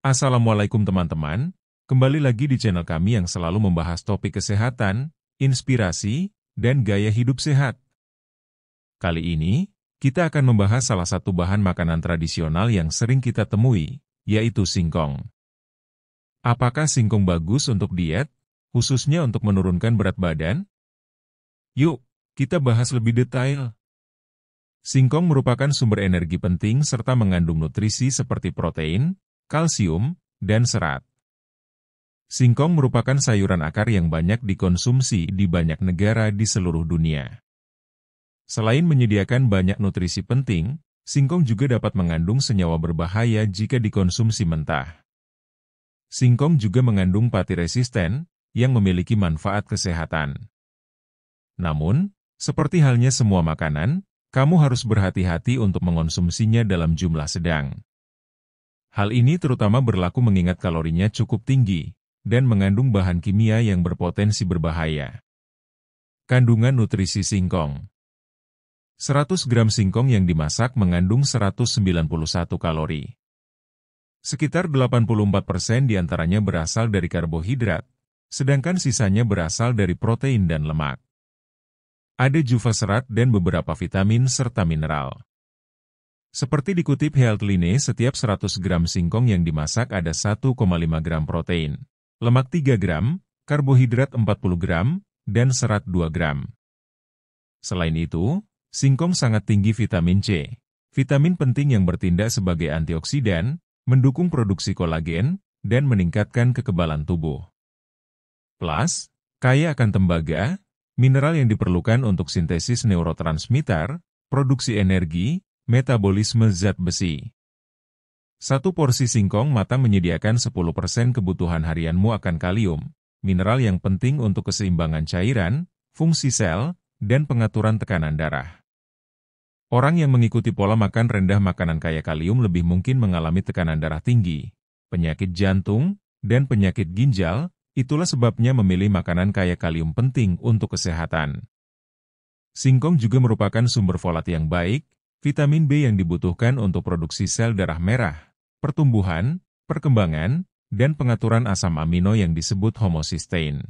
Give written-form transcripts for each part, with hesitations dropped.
Assalamualaikum teman-teman, kembali lagi di channel kami yang selalu membahas topik kesehatan, inspirasi, dan gaya hidup sehat. Kali ini, kita akan membahas salah satu bahan makanan tradisional yang sering kita temui, yaitu singkong. Apakah singkong bagus untuk diet, khususnya untuk menurunkan berat badan? Yuk, kita bahas lebih detail. Singkong merupakan sumber energi penting serta mengandung nutrisi seperti protein, kalsium, dan serat. Singkong merupakan sayuran akar yang banyak dikonsumsi di banyak negara di seluruh dunia. Selain menyediakan banyak nutrisi penting, singkong juga dapat mengandung senyawa berbahaya jika dikonsumsi mentah. Singkong juga mengandung pati resisten, yang memiliki manfaat kesehatan. Namun, seperti halnya semua makanan, kamu harus berhati-hati untuk mengonsumsinya dalam jumlah sedang. Hal ini terutama berlaku mengingat kalorinya cukup tinggi, dan mengandung bahan kimia yang berpotensi berbahaya. Kandungan nutrisi singkong. 100 gram singkong yang dimasak mengandung 191 kalori. Sekitar 84% diantaranya berasal dari karbohidrat, sedangkan sisanya berasal dari protein dan lemak. Ada juga serat dan beberapa vitamin serta mineral. Seperti dikutip Healthline, setiap 100 gram singkong yang dimasak ada 1,5 gram protein, lemak 3 gram, karbohidrat 40 gram, dan serat 2 gram. Selain itu, singkong sangat tinggi vitamin C, vitamin penting yang bertindak sebagai antioksidan, mendukung produksi kolagen, dan meningkatkan kekebalan tubuh. Plus, kaya akan tembaga, mineral yang diperlukan untuk sintesis neurotransmitter, produksi energi, metabolisme zat besi. Satu porsi singkong matang menyediakan 10% kebutuhan harianmu akan kalium, mineral yang penting untuk keseimbangan cairan, fungsi sel, dan pengaturan tekanan darah. Orang yang mengikuti pola makan rendah makanan kaya kalium lebih mungkin mengalami tekanan darah tinggi, penyakit jantung, dan penyakit ginjal. Itulah sebabnya memilih makanan kaya kalium penting untuk kesehatan. Singkong juga merupakan sumber folat yang baik, vitamin B yang dibutuhkan untuk produksi sel darah merah, pertumbuhan, perkembangan, dan pengaturan asam amino yang disebut homocysteine.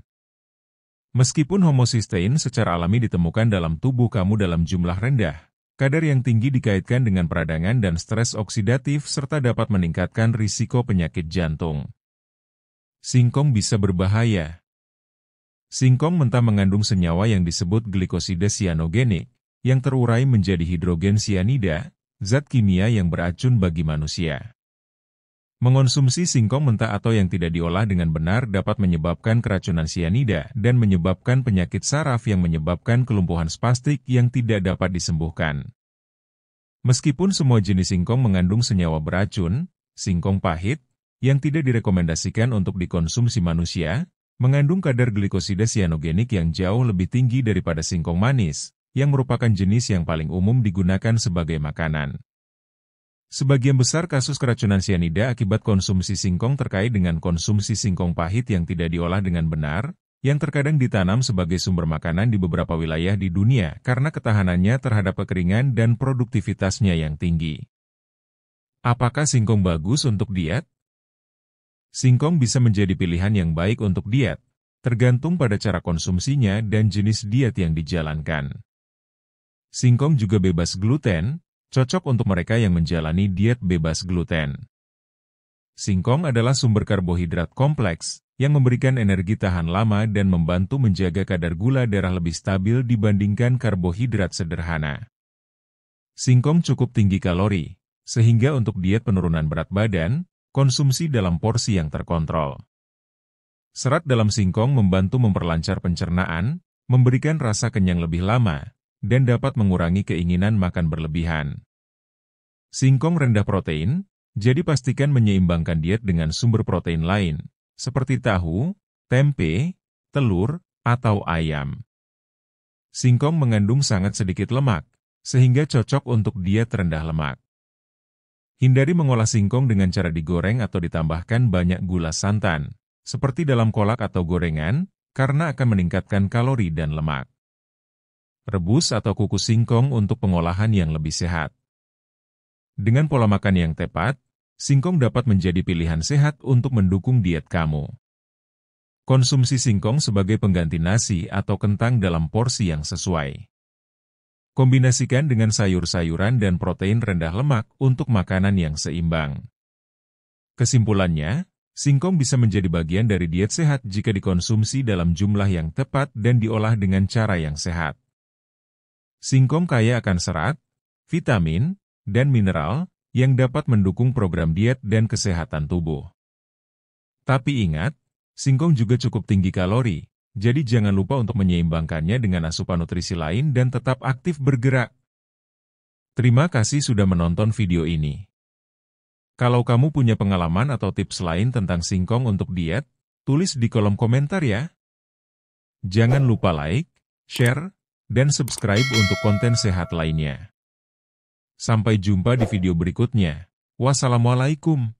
Meskipun homocysteine secara alami ditemukan dalam tubuh kamu dalam jumlah rendah, kadar yang tinggi dikaitkan dengan peradangan dan stres oksidatif serta dapat meningkatkan risiko penyakit jantung. Singkong bisa berbahaya. Singkong mentah mengandung senyawa yang disebut glikosida sianogenik, yang terurai menjadi hidrogen sianida, zat kimia yang beracun bagi manusia. Mengonsumsi singkong mentah atau yang tidak diolah dengan benar dapat menyebabkan keracunan sianida dan menyebabkan penyakit saraf yang menyebabkan kelumpuhan spastik yang tidak dapat disembuhkan. Meskipun semua jenis singkong mengandung senyawa beracun, singkong pahit, yang tidak direkomendasikan untuk dikonsumsi manusia, mengandung kadar glikosida sianogenik yang jauh lebih tinggi daripada singkong manis, yang merupakan jenis yang paling umum digunakan sebagai makanan. Sebagian besar kasus keracunan sianida akibat konsumsi singkong terkait dengan konsumsi singkong pahit yang tidak diolah dengan benar, yang terkadang ditanam sebagai sumber makanan di beberapa wilayah di dunia karena ketahanannya terhadap kekeringan dan produktivitasnya yang tinggi. Apakah singkong bagus untuk diet? Singkong bisa menjadi pilihan yang baik untuk diet, tergantung pada cara konsumsinya dan jenis diet yang dijalankan. Singkong juga bebas gluten, cocok untuk mereka yang menjalani diet bebas gluten. Singkong adalah sumber karbohidrat kompleks, yang memberikan energi tahan lama dan membantu menjaga kadar gula darah lebih stabil dibandingkan karbohidrat sederhana. Singkong cukup tinggi kalori, sehingga untuk diet penurunan berat badan, konsumsi dalam porsi yang terkontrol. Serat dalam singkong membantu memperlancar pencernaan, memberikan rasa kenyang lebih lama, dan dapat mengurangi keinginan makan berlebihan. Singkong rendah protein, jadi pastikan menyeimbangkan diet dengan sumber protein lain, seperti tahu, tempe, telur, atau ayam. Singkong mengandung sangat sedikit lemak, sehingga cocok untuk diet rendah lemak. Hindari mengolah singkong dengan cara digoreng atau ditambahkan banyak gula santan, seperti dalam kolak atau gorengan, karena akan meningkatkan kalori dan lemak. Rebus atau kukus singkong untuk pengolahan yang lebih sehat. Dengan pola makan yang tepat, singkong dapat menjadi pilihan sehat untuk mendukung diet kamu. Konsumsi singkong sebagai pengganti nasi atau kentang dalam porsi yang sesuai. Kombinasikan dengan sayur-sayuran dan protein rendah lemak untuk makanan yang seimbang. Kesimpulannya, singkong bisa menjadi bagian dari diet sehat jika dikonsumsi dalam jumlah yang tepat dan diolah dengan cara yang sehat. Singkong kaya akan serat, vitamin, dan mineral yang dapat mendukung program diet dan kesehatan tubuh. Tapi ingat, singkong juga cukup tinggi kalori, jadi jangan lupa untuk menyeimbangkannya dengan asupan nutrisi lain dan tetap aktif bergerak. Terima kasih sudah menonton video ini. Kalau kamu punya pengalaman atau tips lain tentang singkong untuk diet, tulis di kolom komentar ya. Jangan lupa like, share, dan subscribe untuk konten sehat lainnya. Sampai jumpa di video berikutnya. Wassalamualaikum.